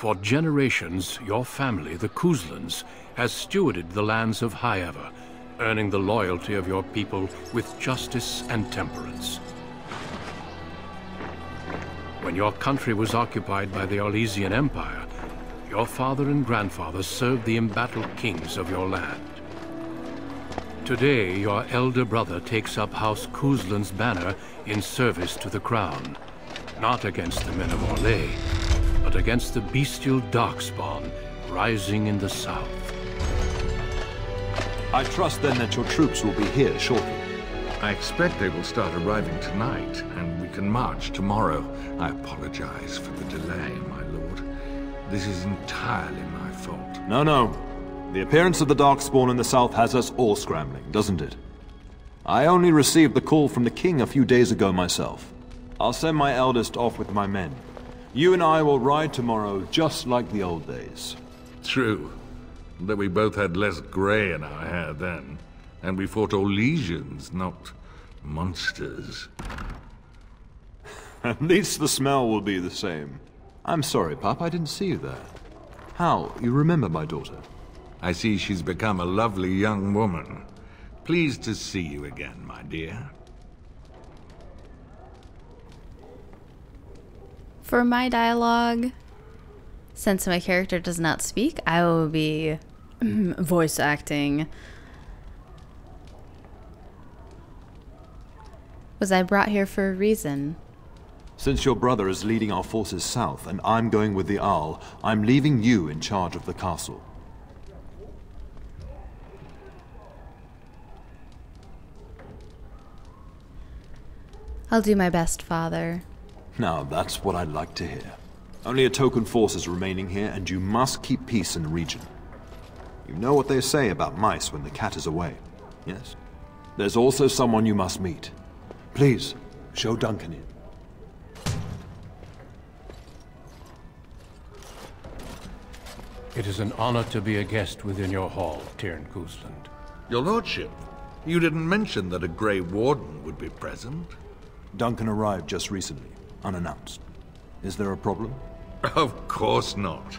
For generations, your family, the Couslands, has stewarded the lands of Highever, earning the loyalty of your people with justice and temperance. When your country was occupied by the Orlesian Empire, your father and grandfather served the embattled kings of your land. Today, your elder brother takes up House Cousland's banner in service to the crown, not against the men of Orlais, but against the bestial darkspawn rising in the south. I trust then that your troops will be here shortly. I expect they will start arriving tonight, and we can march tomorrow. I apologize for the delay, my lord. This is entirely my fault. No. The appearance of the darkspawn in the south has us all scrambling, doesn't it? I only received the call from the king a few days ago myself. I'll send my eldest off with my men. You and I will ride tomorrow just like the old days. True. Though we both had less grey in our hair then. And we fought Orlesians, not monsters. At least the smell will be the same. I'm sorry, Pup, I didn't see you there. How? You remember my daughter? I see she's become a lovely young woman. Pleased to see you again, my dear. For my dialogue, since my character does not speak, I will be voice acting. Was I brought here for a reason? Since your brother is leading our forces south and I'm going with the Owl, I'm leaving you in charge of the castle. I'll do my best, Father. Now, that's what I'd like to hear. Only a token force is remaining here, and you must keep peace in the region. You know what they say about mice when the cat is away, yes? There's also someone you must meet. Please, show Duncan in. It is an honor to be a guest within your hall, Tyrn Cousland. Your lordship, you didn't mention that a Grey Warden would be present. Duncan arrived just recently, unannounced. Is there a problem? Of course not.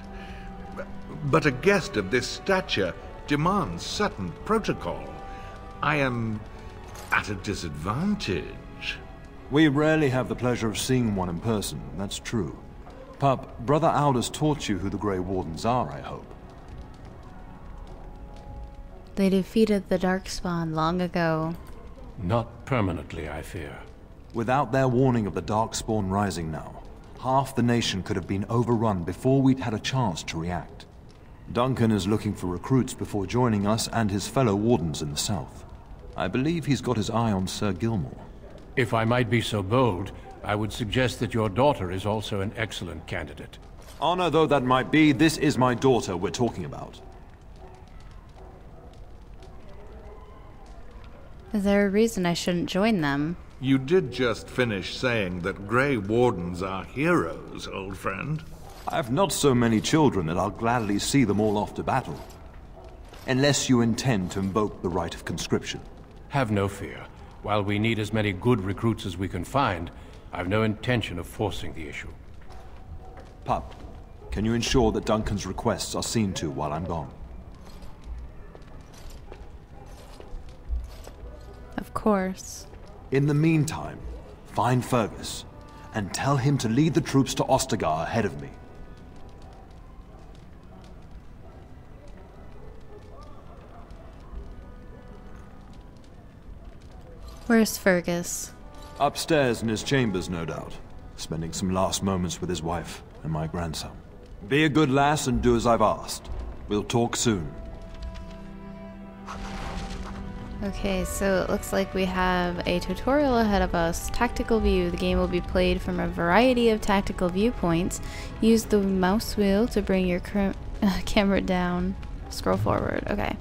But a guest of this stature demands certain protocol. I am at a disadvantage. We rarely have the pleasure of seeing one in person, that's true. Pup, Brother Aldous taught you who the Grey Wardens are, I hope. They defeated the darkspawn long ago. Not permanently, I fear. Without their warning of the darkspawn rising now, half the nation could have been overrun before we'd had a chance to react. Duncan is looking for recruits before joining us and his fellow wardens in the south. I believe he's got his eye on Sir Gilmore. If I might be so bold, I would suggest that your daughter is also an excellent candidate. Honor though that might be, this is my daughter we're talking about. Is there a reason I shouldn't join them? You did just finish saying that Grey Wardens are heroes, old friend. I've not so many children that I'll gladly see them all off to battle. Unless you intend to invoke the right of conscription. Have no fear. While we need as many good recruits as we can find, I've no intention of forcing the issue. Pup, can you ensure that Duncan's requests are seen to while I'm gone? Of course. In the meantime, find Fergus, and tell him to lead the troops to Ostagar ahead of me. Where's Fergus? Upstairs in his chambers, no doubt. Spending some last moments with his wife and my grandson. Be a good lass and do as I've asked. We'll talk soon. Okay, so it looks like we have a tutorial ahead of us. Tactical view. The game will be played from a variety of tactical viewpoints. Use the mouse wheel to bring your camera down. Scroll forward. Okay.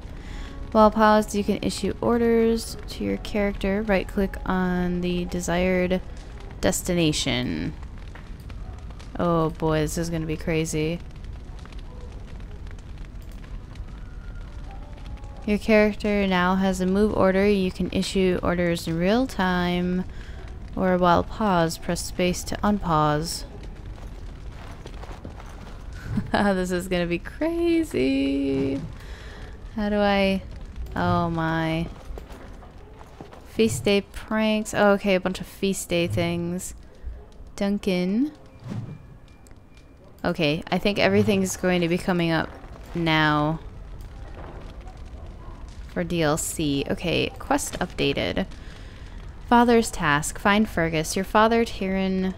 While paused, you can issue orders to your character. Right-click on the desired destination. Oh boy, this is going to be crazy. Your character now has a move order. You can issue orders in real time or while paused. Press space to unpause. This is gonna be crazy. How do I... Oh my. Feast day pranks. Oh, okay, a bunch of feast day things. Duncan. Okay, I think everything's going to be coming up now for DLC. Okay, quest updated. Father's task. Find Fergus. Your father, Tyrion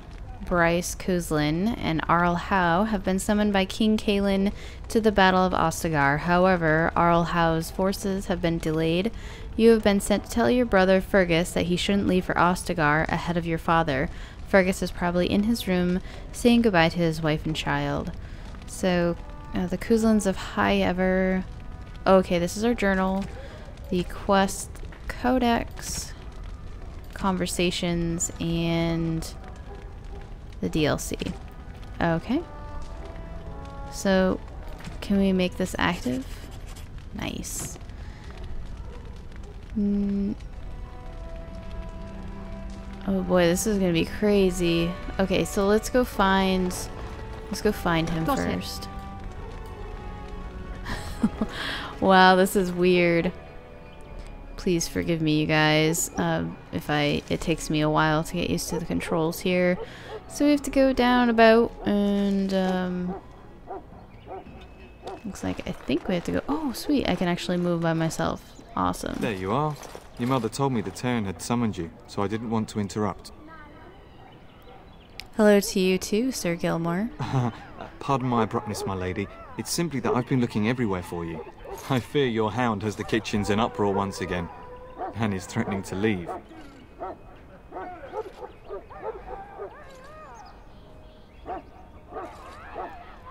Bryce Cousland, and Arl Howe have been summoned by King Kaelin to the Battle of Ostagar. However, Arl Howe's forces have been delayed. You have been sent to tell your brother Fergus that he shouldn't leave for Ostagar ahead of your father. Fergus is probably in his room saying goodbye to his wife and child. So, the Couslands of High Ever. Okay, this is our journal. The quest codex, conversations, and the DLC. Okay. So, can we make this active? Nice. Oh boy, this is gonna be crazy. Okay, so let's go find him first. Wow, this is weird. Please forgive me, you guys, if it takes me a while to get used to the controls here. So we have to go down about, and looks like I think we have to go. Oh, sweet! I can actually move by myself. Awesome. There you are. Your mother told me the Terran had summoned you, so I didn't want to interrupt. Hello to you too, Sir Gilmore. Pardon my abruptness, my lady. It's simply that I've been looking everywhere for you. I fear your hound has the kitchens in uproar once again, and is threatening to leave.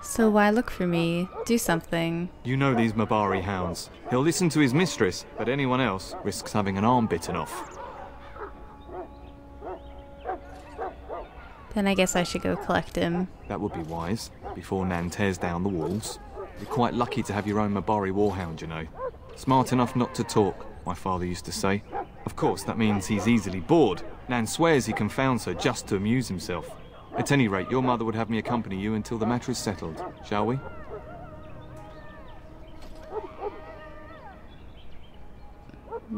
So why look for me? Do something. You know these Mabari hounds. He'll listen to his mistress, but anyone else risks having an arm bitten off. Then I guess I should go collect him. That would be wise, before Nan tears down the walls. You're quite lucky to have your own Mabari warhound, you know. Smart enough not to talk, my father used to say. Of course, that means he's easily bored. Nan swears he confounds her just to amuse himself. At any rate, your mother would have me accompany you until the matter is settled, shall we?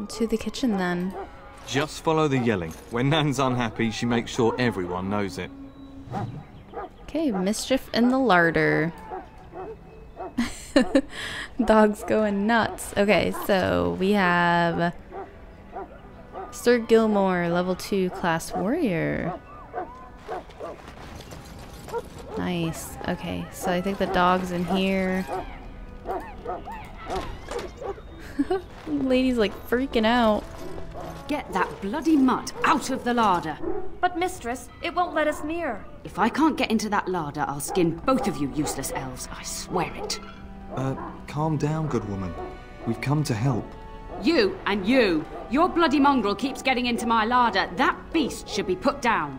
To the kitchen, then. Just follow the yelling. When Nan's unhappy, she makes sure everyone knows it. Okay, mischief in the larder. Dog's going nuts. Okay, so we have Sir Gilmore, level 2 class warrior. Nice. Okay, so I think the dog's in here. Lady's like freaking out. Get that bloody mutt out of the larder. But mistress, it won't let us near. If I can't get into that larder, I'll skin both of you useless elves. I swear it. Calm down, good woman. We've come to help. You and you. Your bloody mongrel keeps getting into my larder. That beast should be put down.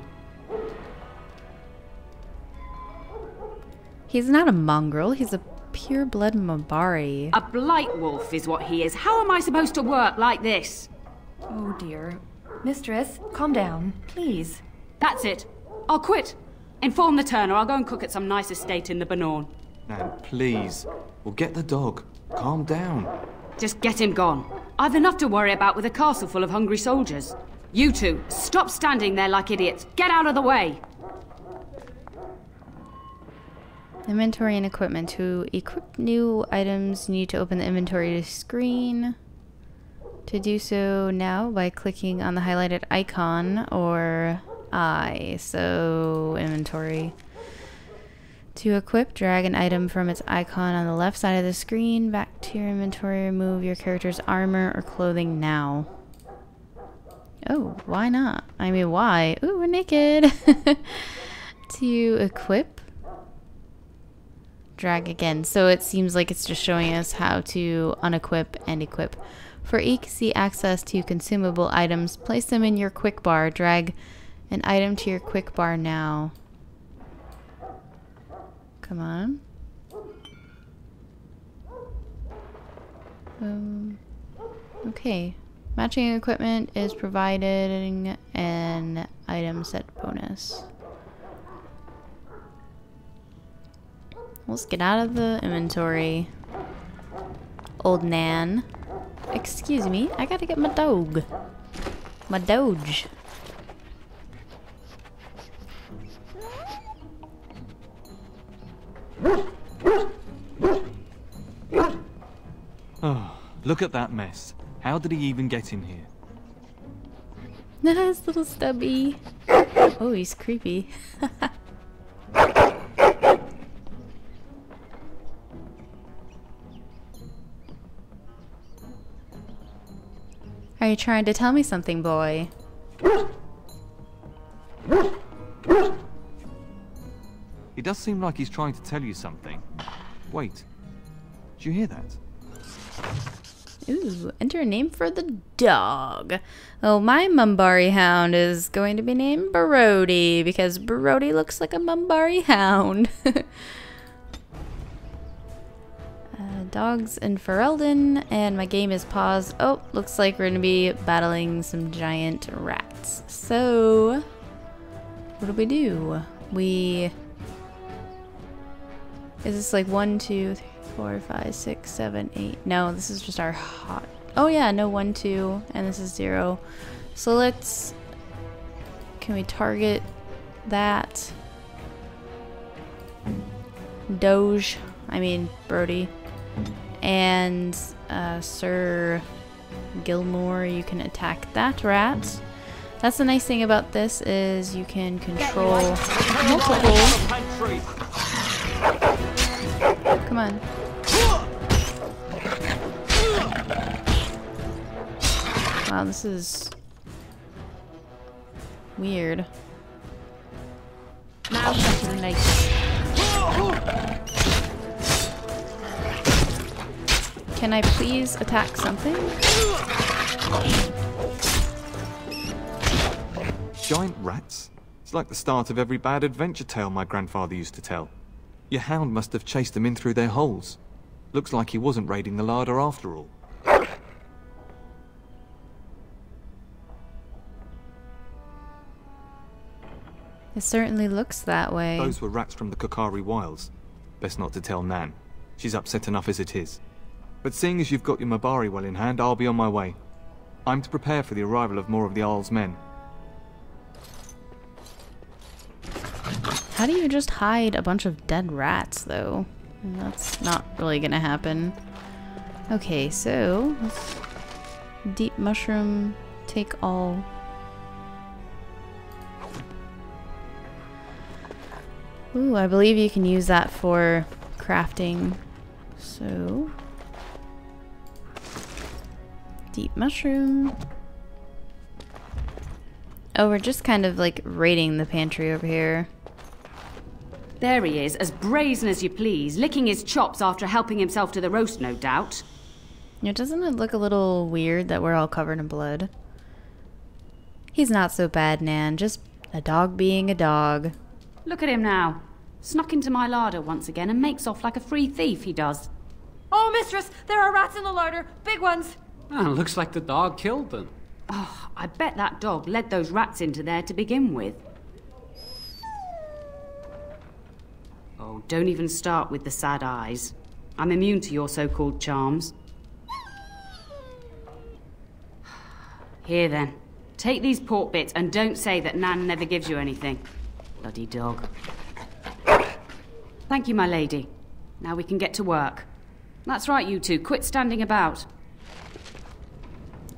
He's not a mongrel, he's a pure-blood Mabari. A blight wolf is what he is. How am I supposed to work like this? Oh dear. Mistress, calm down, please. That's it. I'll quit. Inform the turner. I'll go and cook at some nice estate in the Banorn. Nan, please. We'll get the dog. Calm down. Just get him gone. I've enough to worry about with a castle full of hungry soldiers. You two, stop standing there like idiots. Get out of the way. Inventory and equipment. To equip new items, you need to open the inventory screen. To do so now by clicking on the highlighted icon or I. So, inventory. To equip, drag an item from its icon on the left side of the screen back to your inventory. Remove your character's armor or clothing now. Oh, why not? I mean, why? Ooh, we're naked. To equip, drag again. So it seems like it's just showing us how to unequip and equip. For easy access to consumable items, place them in your quick bar. Drag an item to your quick bar now. Come on. Okay. Matching equipment is providing an item set bonus. Let's get out of the inventory. Old Nan. Excuse me, I gotta get my dog. My doge. Oh, look at that mess. How did he even get in here? Nice little stubby. Oh, he's creepy. Are you trying to tell me something, boy? He does seem like he's trying to tell you something. Wait, did you hear that? Ooh, enter a name for the dog. Oh, my Mumbari hound is going to be named Brody because Brody looks like a Mumbari hound. Dogs in Ferelden, and my game is paused. Oh, looks like we're gonna be battling some giant rats. So, what do? Is this like 1, 2, 3, 4, 5, 6, 7, 8? No, this is just our hot. Oh yeah, no 1, 2, and this is 0. So let's. Can we target that? Doge. I mean Brody. And Sir Gilmore, you can attack that rat. That's the nice thing about this is you can control multiple. Come on. Wow, this is weird. Now better than later. Can I please attack something? Giant rats? It's like the start of every bad adventure tale my grandfather used to tell. Your hound must have chased them in through their holes. Looks like he wasn't raiding the larder after all. It certainly looks that way. Those were rats from the Kokari Wilds. Best not to tell Nan. She's upset enough as it is. But seeing as you've got your Mabari well in hand, I'll be on my way. I'm to prepare for the arrival of more of the Arl's men. How do you just hide a bunch of dead rats, though? That's not really gonna happen. Okay, so let's deep mushroom, take all. Ooh, I believe you can use that for crafting. So deep mushroom. Oh, we're just kind of like raiding the pantry over here. There he is, as brazen as you please, licking his chops after helping himself to the roast, no doubt. Yeah, doesn't it look a little weird that we're all covered in blood? He's not so bad, Nan. Just a dog being a dog. Look at him now. Snuck into my larder once again and makes off like a free thief, he does. Oh, mistress, there are rats in the larder. Big ones. Oh, looks like the dog killed them. Oh, I bet that dog led those rats into there to begin with. Oh, don't even start with the sad eyes. I'm immune to your so-called charms. Here then, take these pork bits and don't say that Nan never gives you anything. Bloody dog. Thank you, my lady. Now we can get to work. That's right, you two. Quit standing about.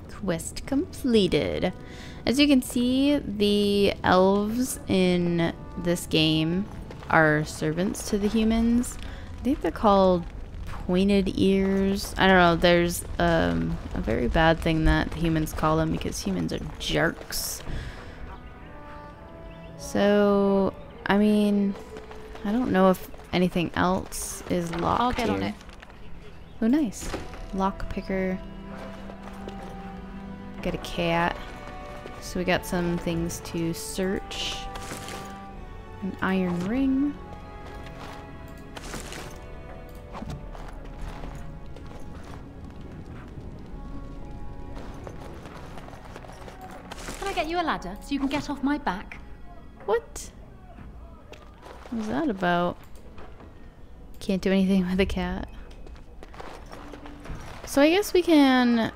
Quest completed. As you can see, the elves in this game are servants to the humans. I think they're called pointed ears. I don't know. There's a very bad thing that the humans call them because humans are jerks. So, I mean, I don't know if anything else is locked. I'll get on it. Oh, nice. Lock picker. Get a cat. So we got some things to search. An iron ring. Can I get you a ladder so you can get off my back? What? What was that about? Can't do anything with a cat. So I guess we can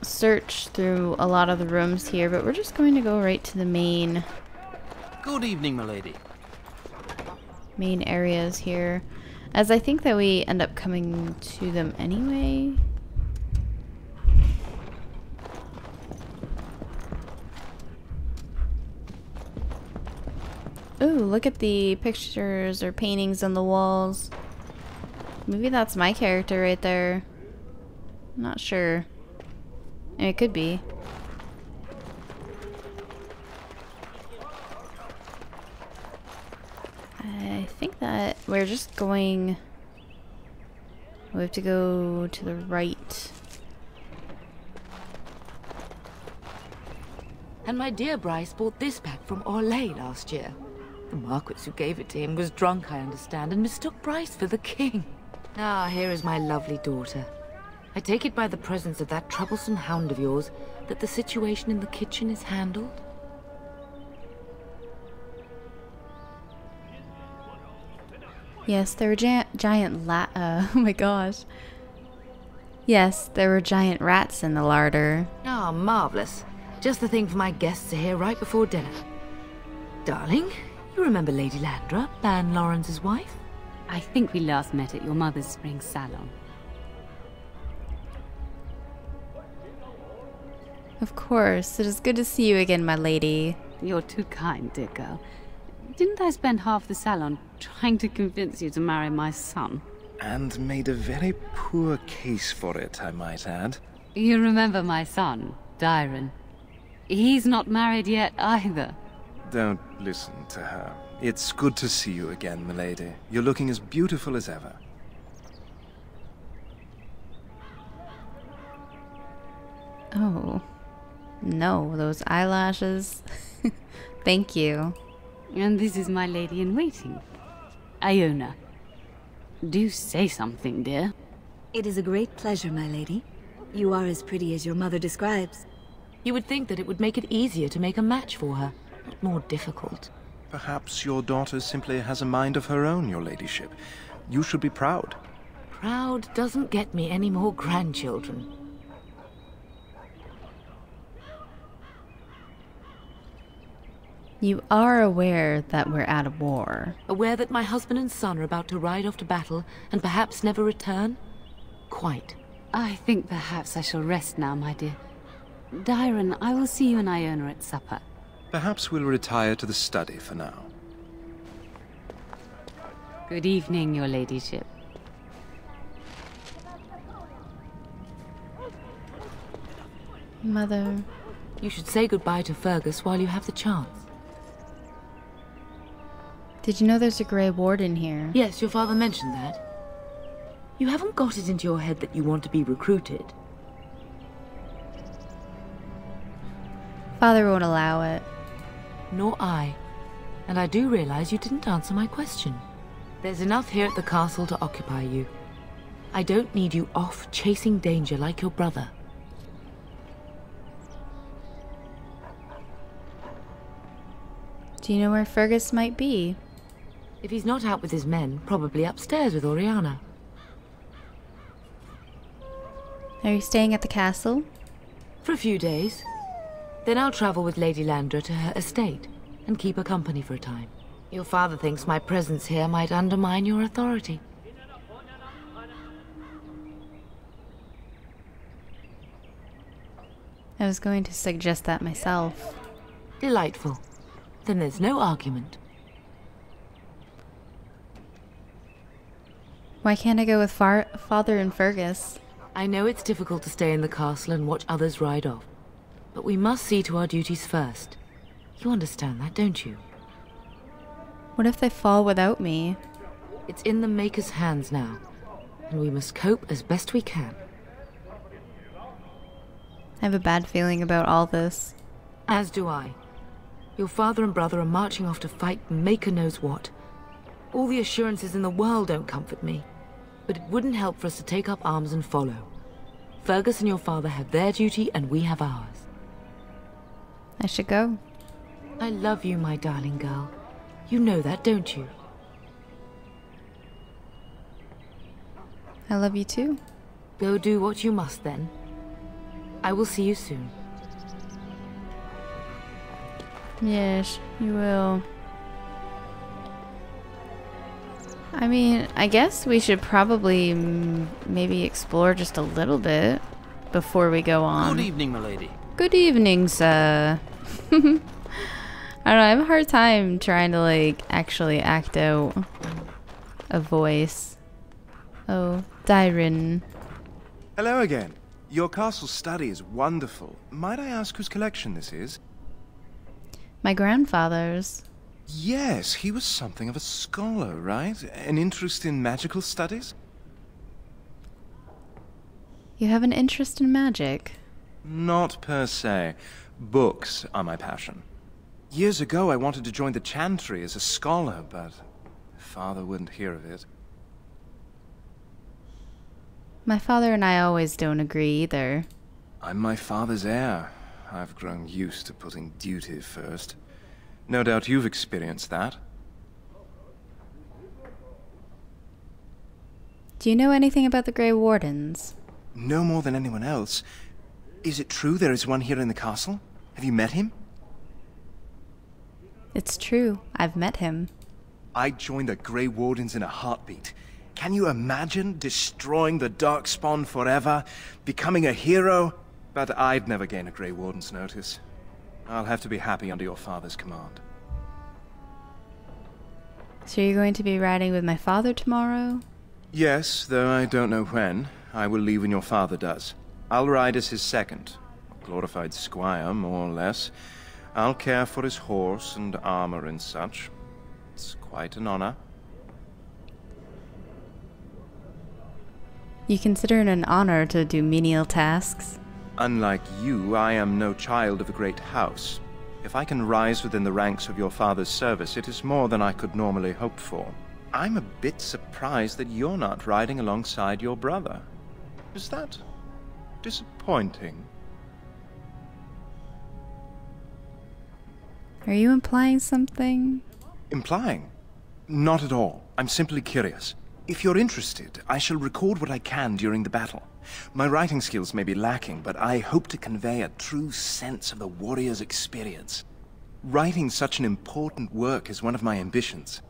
search through a lot of the rooms here, but we're just going to go right to the main Evening, milady. main areas here, as I think that we end up coming to them anyway. Ooh, look at the pictures or paintings on the walls. Maybe that's my character right there. I'm not sure. It could be. I think that we're just going... We have to go to the right. And my dear Bryce bought this back from Orlais last year. The Marquis who gave it to him was drunk, I understand, and mistook Bryce for the king. Ah, here is my lovely daughter. I take it by the presence of that troublesome hound of yours that the situation in the kitchen is handled? Yes, there were giant oh my gosh. Yes, there were giant rats in the larder. Ah, marvellous. Just the thing for my guests to hear right before dinner. Darling, you remember Lady Landra, Ban Lawrence's wife? I think we last met at your mother's spring salon. Of course, it is good to see you again, my lady. You're too kind, dear girl. Didn't I spend half the salon trying to convince you to marry my son? And made a very poor case for it, I might add. You remember my son, Dyron. He's not married yet either. Don't listen to her. It's good to see you again, milady. You're looking as beautiful as ever. Oh. No, those eyelashes. Thank you. And this is my lady-in-waiting, Iona. Do say something, dear. It is a great pleasure, my lady. You are as pretty as your mother describes. You would think that it would make it easier to make a match for her, not more difficult. Perhaps your daughter simply has a mind of her own, your ladyship. You should be proud. Proud doesn't get me any more grandchildren. You are aware that we're at a war. Aware that my husband and son are about to ride off to battle and perhaps never return? Quite. I think perhaps I shall rest now, my dear. Dyron, I will see you and Iona at supper. Perhaps we'll retire to the study for now. Good evening, your ladyship. Mother. You should say goodbye to Fergus while you have the chance. Did you know there's a Grey Warden here? Yes, your father mentioned that. You haven't got it into your head that you want to be recruited. Father won't allow it. Nor I. And I do realize you didn't answer my question. There's enough here at the castle to occupy you. I don't need you off chasing danger like your brother. Do you know where Fergus might be? If he's not out with his men, probably upstairs with Oriana. Are you staying at the castle? For a few days. Then I'll travel with Lady Landra to her estate and keep her company for a time. Your father thinks my presence here might undermine your authority. I was going to suggest that myself. Delightful. Then there's no argument. Why can't I go with Father and Fergus? I know it's difficult to stay in the castle and watch others ride off. But we must see to our duties first. You understand that, don't you? What if they fall without me? It's in the Maker's hands now, and we must cope as best we can. I have a bad feeling about all this. As do I. Your father and brother are marching off to fight Maker knows what. All the assurances in the world don't comfort me, but it wouldn't help for us to take up arms and follow. Fergus and your father have their duty, and we have ours. I should go. I love you, my darling girl. You know that, don't you? I love you too. Go do what you must then. I will see you soon. Yes, you will. I mean, I guess we should probably maybe explore just a little bit before we go on. Good evening, milady. Good evening, sir. I don't know, I have a hard time trying to, like, actually act out a voice. Oh, Dyron. Hello again. Your castle study is wonderful. Might I ask whose collection this is? My grandfather's. Yes, he was something of a scholar, right? An interest in magical studies? You have an interest in magic? Not per se. Books are my passion. Years ago, I wanted to join the Chantry as a scholar, but Father wouldn't hear of it. My father and I always don't agree either. I'm my father's heir. I've grown used to putting duty first. No doubt you've experienced that. Do you know anything about the Grey Wardens? No more than anyone else. Is it true there is one here in the castle? Have you met him? It's true. I've met him. I'd join the Grey Wardens in a heartbeat. Can you imagine destroying the darkspawn forever? Becoming a hero? But I'd never gain a Grey Warden's notice. I'll have to be happy under your father's command. So you're going to be riding with my father tomorrow? Yes, though I don't know when. I will leave when your father does. I'll ride as his second. A glorified squire, more or less. I'll care for his horse and armor and such. It's quite an honor. You consider it an honor to do menial tasks? Unlike you, I am no child of a great house. If I can rise within the ranks of your father's service, it is more than I could normally hope for. I'm a bit surprised that you're not riding alongside your brother. Is that disappointing? Are you implying something? Implying? Not at all. I'm simply curious. If you're interested, I shall record what I can during the battle. My writing skills may be lacking, but I hope to convey a true sense of the warrior's experience. Writing such an important work is one of my ambitions.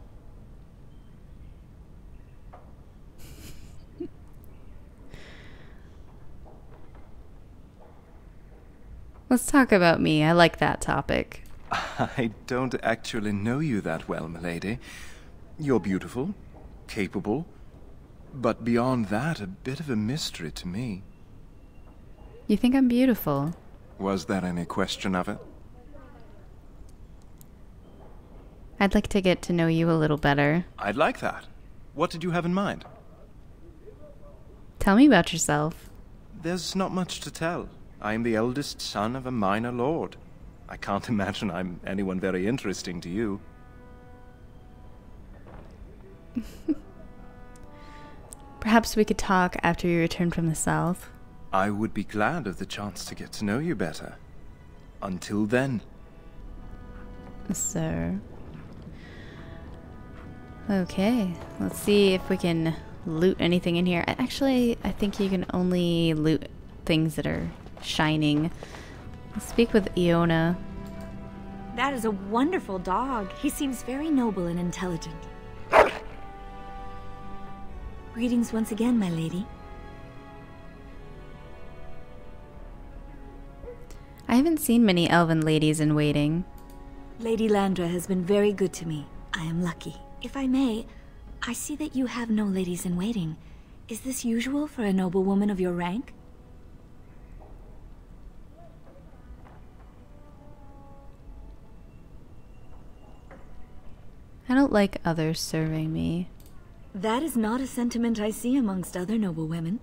Let's talk about me. I like that topic. I don't actually know you that well, milady. You're beautiful, capable, but beyond that, a bit of a mystery to me. You think I'm beautiful? Was there any question of it? I'd like to get to know you a little better. I'd like that. What did you have in mind? Tell me about yourself. There's not much to tell. I am the eldest son of a minor lord. I can't imagine I'm anyone very interesting to you. Perhaps we could talk after you return from the south. I would be glad of the chance to get to know you better. Until then. Sir. Okay, let's see if we can loot anything in here. Actually, I think you can only loot things that are shining. Let's speak with Iona. That is a wonderful dog. He seems very noble and intelligent. Greetings once again, my lady. I haven't seen many elven ladies in waiting. Lady Landra has been very good to me. I am lucky. If I may, I see that you have no ladies in waiting. Is this usual for a noblewoman of your rank? I don't like others serving me. That is not a sentiment I see amongst other noblewomen.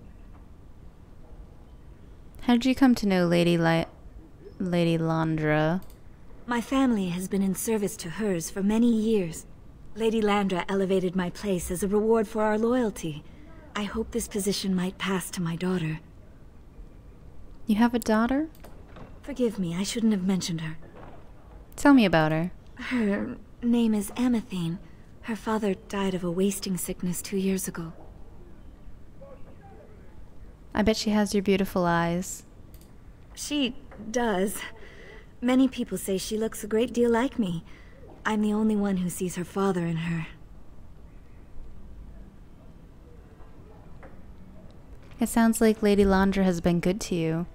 How did you come to know Lady Landra? My family has been in service to hers for many years. Lady Landra elevated my place as a reward for our loyalty. I hope this position might pass to my daughter. You have a daughter? Forgive me, I shouldn't have mentioned her. Tell me about her. Her name is Amathine. Her father died of a wasting sickness 2 years ago. I bet she has your beautiful eyes. She does. Many people say she looks a great deal like me. I'm the only one who sees her father in her. It sounds like Lady Landra has been good to you.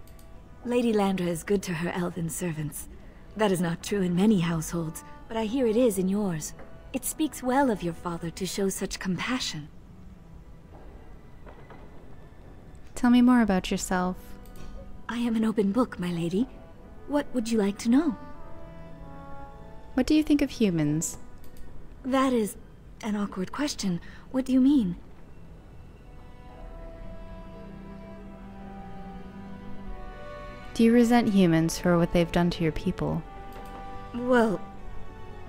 Lady Landra is good to her elven servants. That is not true in many households, but I hear it is in yours. It speaks well of your father to show such compassion. Tell me more about yourself. I am an open book, my lady. What would you like to know? What do you think of humans? That is an awkward question. What do you mean? Do you resent humans for what they've done to your people? Well,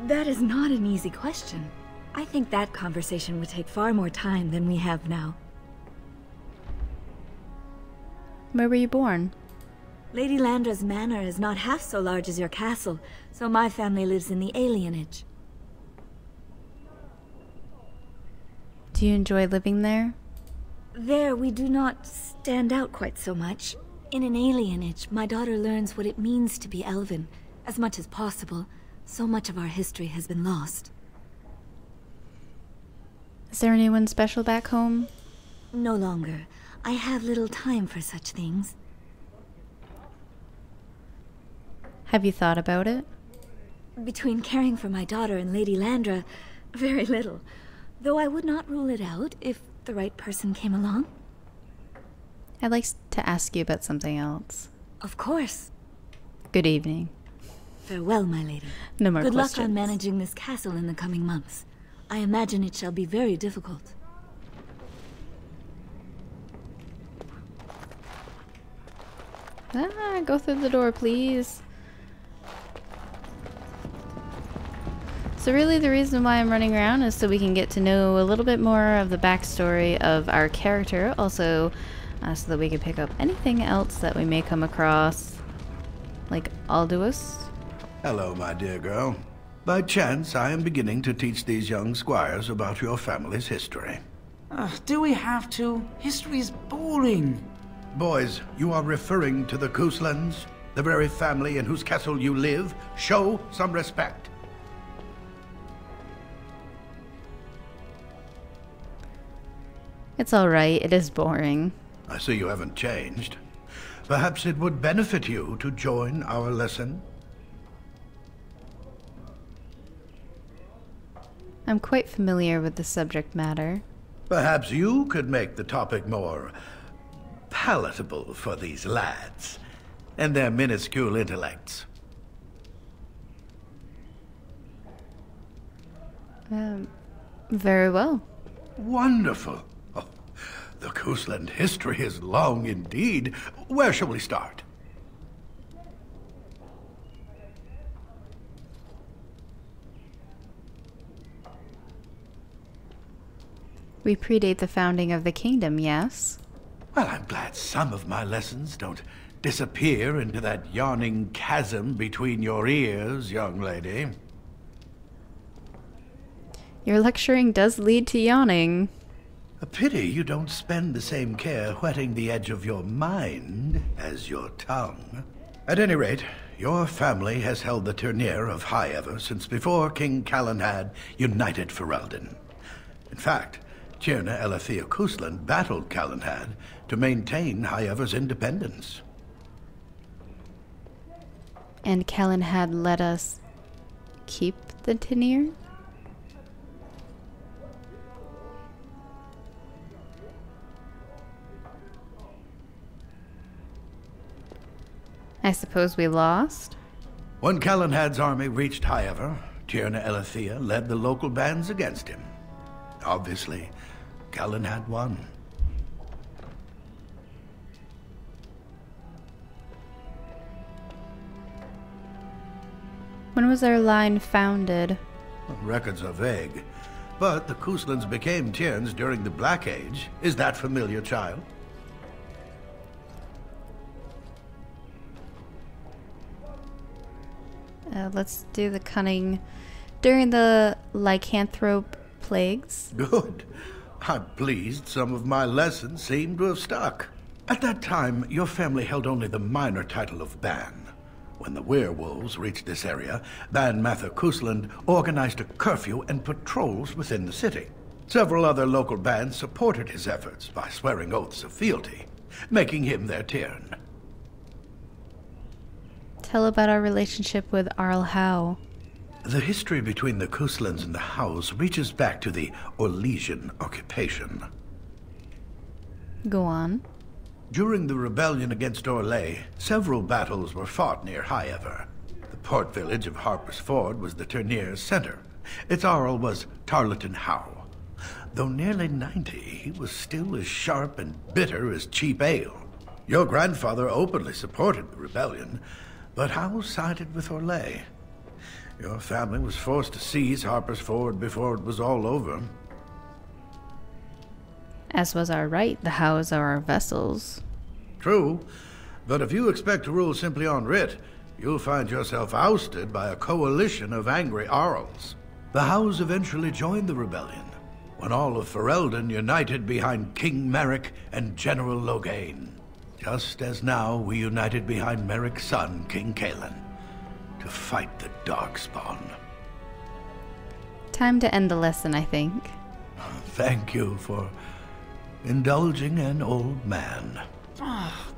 that is not an easy question. I think that conversation would take far more time than we have now. Where were you born? Lady Landra's manor is not half so large as your castle, so my family lives in the alienage. Do you enjoy living there? There, we do not stand out quite so much. In an alienage, my daughter learns what it means to be elven, as much as possible. So much of our history has been lost. Is there anyone special back home? No longer. I have little time for such things. Have you thought about it? Between caring for my daughter and Lady Landra, very little. Though I would not rule it out if the right person came along. I'd like to ask you about something else. Of course. Good evening. Farewell, my lady. No more Good questions. luck on managing this castle in the coming months. I imagine it shall be very difficult. Go through the door, please. So really the reason why I'm running around is so we can get to know a little bit more of the backstory of our character. Also, so that we can pick up anything else that we may come across. Like Alduus. Hello, my dear girl. By chance, I am beginning to teach these young squires about your family's history. Do we have to? History is boring. Boys, you are referring to the Couslands, the very family in whose castle you live. Show some respect. It's alright, it is boring. I see you haven't changed. Perhaps it would benefit you to join our lesson. I'm quite familiar with the subject matter. Perhaps you could make the topic more palatable for these lads and their minuscule intellects. Very well. Wonderful. Oh, the Cousland history is long indeed. Where shall we start? We predate the founding of the kingdom, yes? Well, I'm glad some of my lessons don't disappear into that yawning chasm between your ears, young lady. Your lecturing does lead to yawning. A pity you don't spend the same care whetting the edge of your mind as your tongue. At any rate, your family has held the Ternier of Highever since before King Calenhad united Ferelden. In fact, Tierna Elethea Cousland battled Calenhad to maintain Highever's independence. And Calenhad let us keep the Ternier? I suppose we lost? When Calenhad's army reached Highever, Tierna Elethea led the local bands against him. Obviously, Calenhad won. When was our line founded? Records are vague, but the Couslands became Tierns during the Black Age. Is that familiar, child? Let's do the cunning during the lycanthrope plagues. Good. I'm pleased some of my lessons seem to have stuck. At that time, your family held only the minor title of Ban. When the werewolves reached this area, Ban Mather Cousland organized a curfew and patrols within the city. Several other local bands supported his efforts by swearing oaths of fealty, making him their Tyrn. Tell about our relationship with Arl Howe. The history between the Couslands and the Howes reaches back to the Orlesian occupation. Go on. During the rebellion against Orlais, several battles were fought near Highever. The port village of Harper's Ford was the Turnier's center. Its Arl was Tarleton Howe. Though nearly 90, he was still as sharp and bitter as cheap ale. Your grandfather openly supported the rebellion, but Howe sided with Orlais. Your family was forced to seize Harper's Ford before it was all over. As was our right, the Howes are our vessels. True, but if you expect to rule simply on writ, you'll find yourself ousted by a coalition of angry Arls. The Howes eventually joined the rebellion, when all of Ferelden united behind King Merrick and General Loghain. Just as now we united behind Merrick's son, King Kaelin, to fight the darkspawn. Time to end the lesson, I think. Thank you for indulging an old man.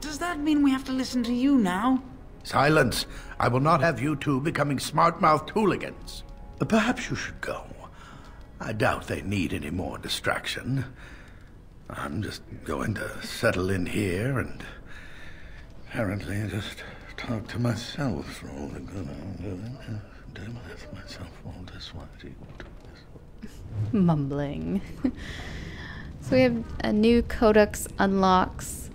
Does that mean we have to listen to you now? Silence! I will not have you two becoming smart-mouthed hooligans. Perhaps you should go. I doubt they need any more distraction. I'm just going to settle in here and apparently just talk to myself for all the good I'm doing. Myself all this while Mumbling. So we have a new codex unlocks.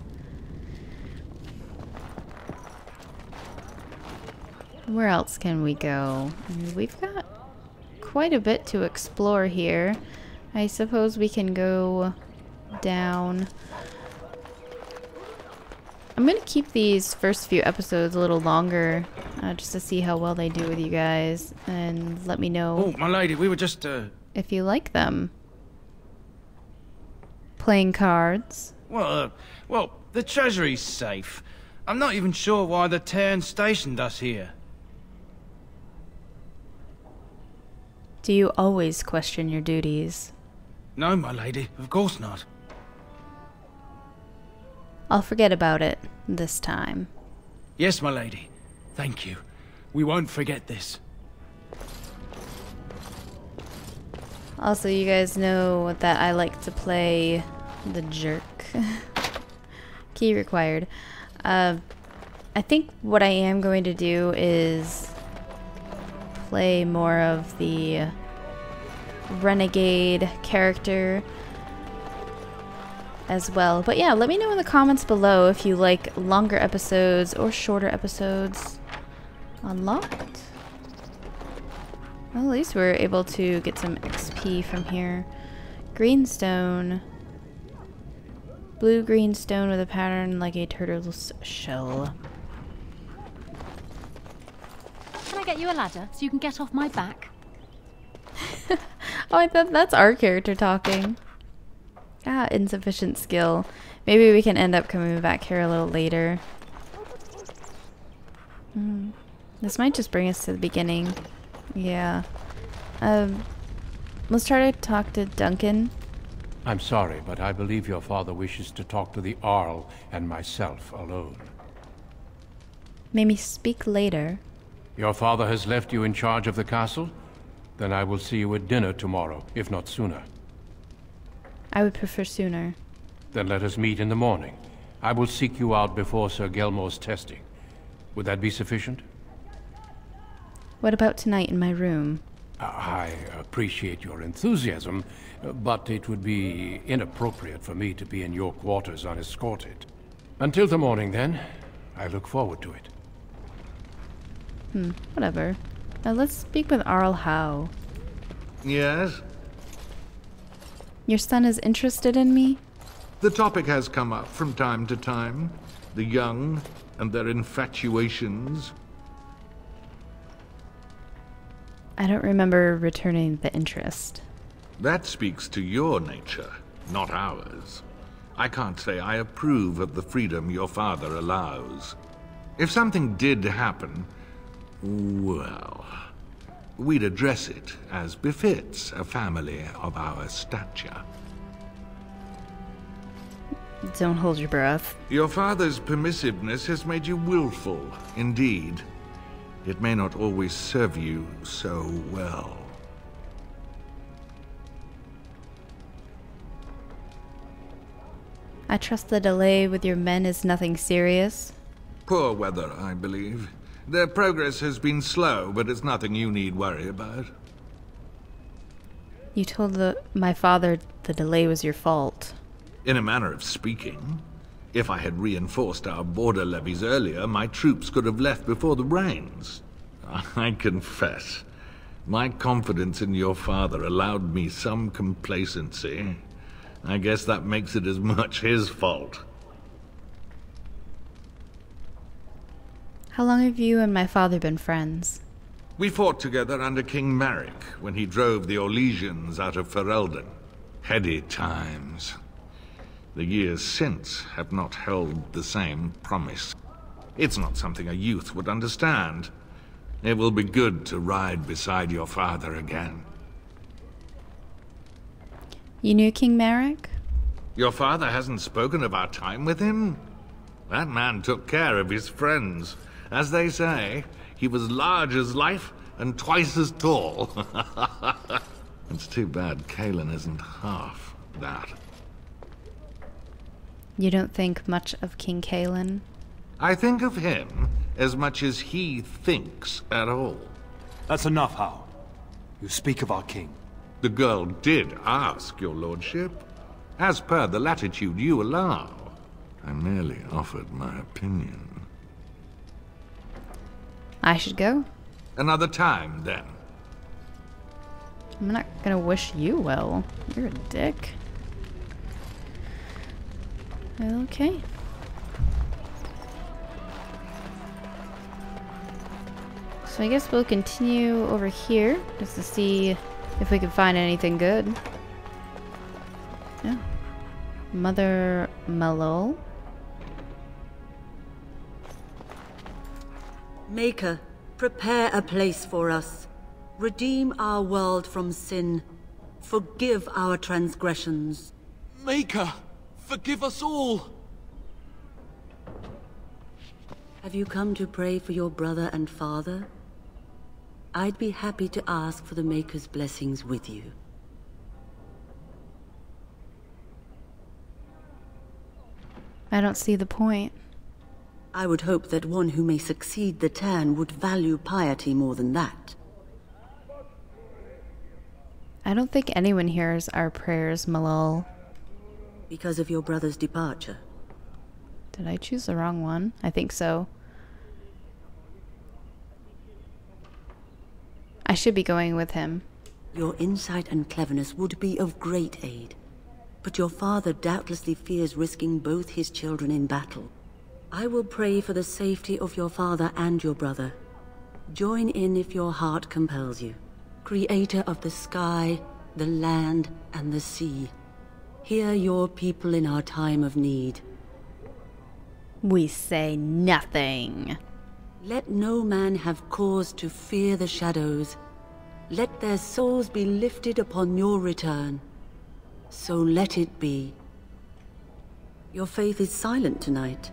Where else can we go? We've got quite a bit to explore here. I suppose we can go down. I'm gonna keep these first few episodes a little longer, just to see how well they do with you guys, and let me know. Oh, my lady, we were just, if you like them. Playing cards. Well, the treasury's safe. I'm not even sure why the Tern stationed us here. Do you always question your duties? No, my lady, of course not. I'll forget about it this time. Yes, my lady. Thank you. We won't forget this. Also, you guys know that I like to play the jerk. Key required. I think what I am going to do is play more of the renegade character as well. But yeah, let me know in the comments below if you like longer episodes or shorter episodes. Unlocked? Well, at least we're able to get some XP from here. Greenstone. Blue-green stone with a pattern like a turtle's shell. Can I get you a ladder so you can get off my back? Oh, I thought that's our character talking. Ah, insufficient skill. Maybe we can end up coming back here a little later. This might just bring us to the beginning. Yeah. Let's try to talk to Duncan. I'm sorry, but I believe your father wishes to talk to the Arl and myself alone. Maybe speak later. Your father has left you in charge of the castle? Then I will see you at dinner tomorrow, if not sooner. I would prefer sooner. Then let us meet in the morning. I will seek you out before Sir Gelmore's testing. Would that be sufficient? What about tonight in my room? I appreciate your enthusiasm, but it would be inappropriate for me to be in your quarters unescorted. Until the morning, then. I look forward to it. Whatever. Let's speak with Arl Howe. Yes? Your son is interested in me? The topic has come up from time to time. The young and their infatuations. I don't remember returning the interest. That speaks to your nature, not ours. I can't say I approve of the freedom your father allows. If something did happen, well, we'd address it as befits a family of our stature. Don't hold your breath. Your father's permissiveness has made you willful, indeed. It may not always serve you so well. I trust the delay with your men is nothing serious. Poor weather, I believe. Their progress has been slow, but it's nothing you need worry about. You told my father the delay was your fault. In a manner of speaking. If I had reinforced our border levies earlier, my troops could have left before the rains. I confess, my confidence in your father allowed me some complacency. I guess that makes it as much his fault. How long have you and my father been friends? We fought together under King Maric when he drove the Orlesians out of Ferelden. Heady times. The years since have not held the same promise. It's not something a youth would understand. It will be good to ride beside your father again. You knew King Maric? Your father hasn't spoken of our time with him? That man took care of his friends. As they say, he was large as life and twice as tall. It's too bad Cailan isn't half that. You don't think much of King Cailan? I think of him as much as he thinks at all. That's enough, Hal. You speak of our king. The girl did ask, your lordship. As per the latitude you allow. I merely offered my opinion. I should go? Another time, then. I'm not gonna wish you well. You're a dick. Okay. So I guess we'll continue over here just to see if we can find anything good. Yeah. Mother Malol. Maker, prepare a place for us. Redeem our world from sin. Forgive our transgressions. Maker, forgive us all. Have you come to pray for your brother and father? I'd be happy to ask for the Maker's blessings with you. I don't see the point. I would hope that one who may succeed the Turn would value piety more than that. I don't think anyone hears our prayers, Malol. Because of your brother's departure. Did I choose the wrong one? I think so. I should be going with him. Your insight and cleverness would be of great aid. But your father doubtlessly fears risking both his children in battle. I will pray for the safety of your father and your brother. Join in if your heart compels you. Creator of the sky, the land, and the sea. Hear your people in our time of need. We say nothing. Let no man have cause to fear the shadows. Let their souls be lifted upon your return. So let it be. Your faith is silent tonight.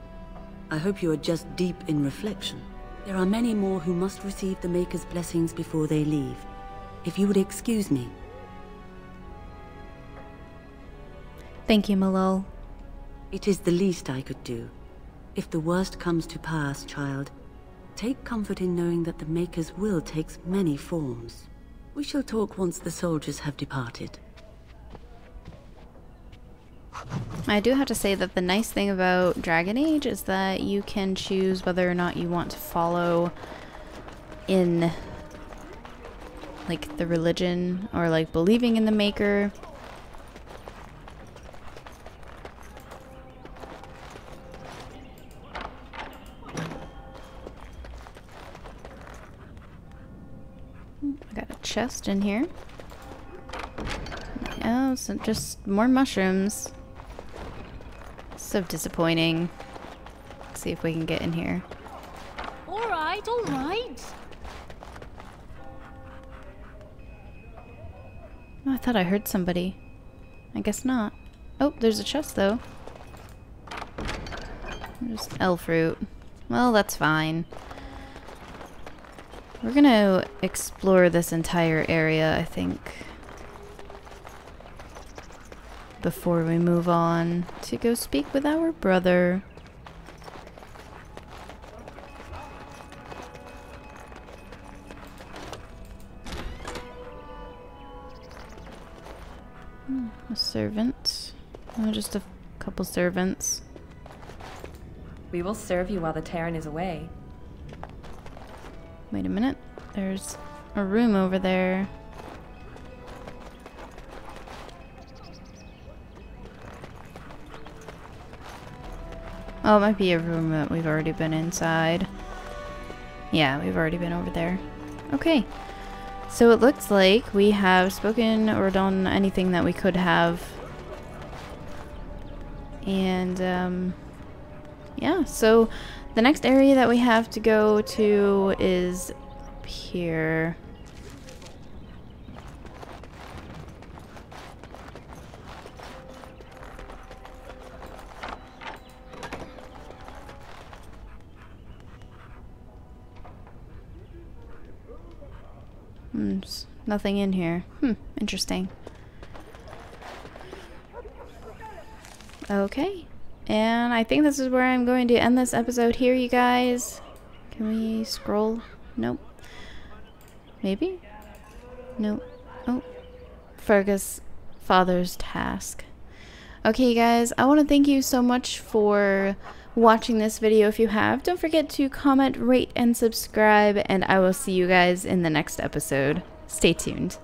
I hope you are just deep in reflection. There are many more who must receive the Maker's blessings before they leave. If you would excuse me. Thank you, Malol. It is the least I could do. If the worst comes to pass, child, take comfort in knowing that the Maker's will takes many forms. We shall talk once the soldiers have departed. I do have to say that the nice thing about Dragon Age is that you can choose whether or not you want to follow in like the religion or like believing in the Maker. I got a chest in here. Oh, so just more mushrooms. So disappointing. Let's see if we can get in here. Alright, alright. Oh, I thought I heard somebody. I guess not. Oh, there's a chest though. There's elf fruit. Well, that's fine. We're gonna explore this entire area, I think, before we move on to go speak with our brother. A servant. Oh, just a couple servants. We will serve you while the Terran is away. Wait a minute. There's a room over there. Oh, it might be a room that we've already been inside. Yeah, we've already been over there. Okay. So it looks like we have spoken or done anything that we could have. And, yeah, so the next area that we have to go to is up here. There's nothing in here. Interesting. Okay. And I think this is where I'm going to end this episode here, you guys. Can we scroll? Nope. Maybe? Nope. Oh. Fergus' father's task. Okay, you guys. I want to thank you so much for watching this video. If you have, don't forget to comment, rate, and subscribe. And I will see you guys in the next episode. Stay tuned.